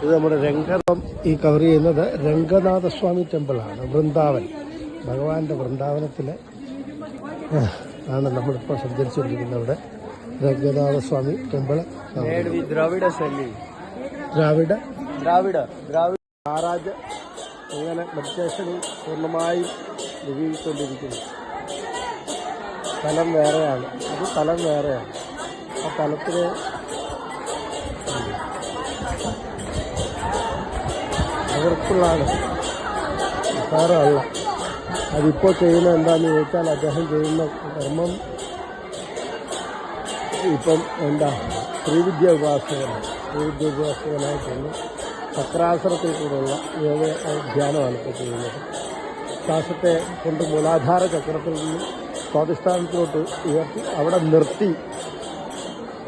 ഇത് നമ്മുടെ ഈ കവർ ചെയ്യുന്നത് രംഗനാഥസ്വാമി ടെമ്പിളാണ്. വൃന്ദാവൻ, ഭഗവാന്റെ വൃന്ദാവനത്തിലെ ആണ് നമ്മളിപ്പോൾ സഞ്ചരിച്ചുകൊണ്ടിരിക്കുന്നത്. അവിടെ രംഗനാഥസ്വാമി ടെമ്പിൾ. ദ്രാവിഡ മഹാരാജ് അങ്ങനെ മെഡിറ്റേഷനിൽ പൂർണ്ണമായും നിരീക്ഷിച്ചുകൊണ്ടിരിക്കുന്നു. സ്ഥലം വേറെയാണ്, അത് സ്ഥലം വേറെയാണ്. ആ സ്ഥലത്തിന് അവർക്കുള്ളതാണ്, സാരമല്ല. അതിപ്പോൾ ചെയ്യുന്നത് എന്താണെന്ന് ചോദിച്ചാൽ അദ്ദേഹം ചെയ്യുന്ന കർമ്മം ഇപ്പം എന്താ ശ്രീവിദ്യ ഉപാസകനായിട്ടുണ്ട്. ചക്രാസനത്തിൽ കൂടെയുള്ള യോഗ ധ്യാനമാണ് ഇപ്പോൾ ചെയ്യുന്നത്. ശ്വാസത്തെ കൊണ്ട് മൂലാധാര ചക്രത്തിൽ നിന്ന് സ്വാധിഷ്ഠാനത്തിലോട്ട് ഉയർത്തി അവിടെ നിർത്തി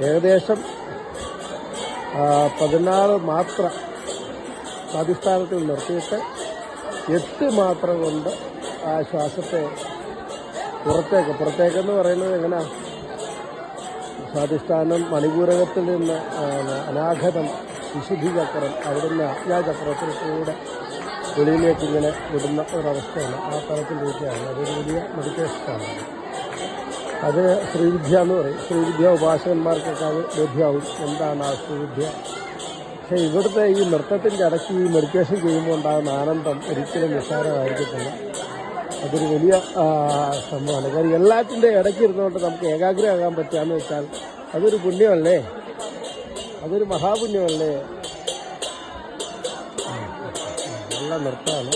ഏകദേശം 16 മാത്ര സ്വാധിഷ്ഠാനത്തിൽ നിർത്തിയിട്ട് 8 മാത്ര കൊണ്ട് ആ ശ്വാസത്തെ പുറത്തേക്കെന്ന് പറയുന്നത് എങ്ങനെയാ? സ്വാധിഷ്ഠാനം മണിപൂരകത്തിൽ നിന്ന് അനാഘതം വിശുദ്ധി ചക്രം, അവിടുന്ന് അജ്ഞാചക്രത്തിൽ കൂടെ വെളിയിലേക്ക് ഇങ്ങനെ വിടുന്ന ഒരവസ്ഥയാണ്. ആ തലത്തിലേക്കാണ്. അതൊരു വലിയ മെഡിറ്റേഷനാണ്. അത് ശ്രീവിദ്യ എന്ന് പറയും. ശ്രീവിദ്യ ഉപാസകന്മാർക്കൊക്കെ അത് ബോധ്യമാവും എന്താണ് ആ ശ്രീവിദ്യ. പക്ഷേ ഇവിടുത്തെ ഈ നൃത്തത്തിൻ്റെ ഇടയ്ക്ക് ഈ മെഡിറ്റേഷൻ ചെയ്യുമ്പോൾ ഉണ്ടാകുന്ന ആനന്ദം ഒരിക്കലും നിസ്സാരമായിരിക്കത്തില്ല. അതൊരു വലിയ സംഭവമാണ്. കാര്യം എല്ലാത്തിൻ്റെ ഇടയ്ക്ക് ഇരുന്നുകൊണ്ട് നമുക്ക് ഏകാഗ്രമാകാൻ പറ്റുകയെന്ന് വെച്ചാൽ അതൊരു പുണ്യമല്ലേ, അതൊരു മഹാപുണ്യമല്ലേ. നല്ല നൃത്തമാണ്.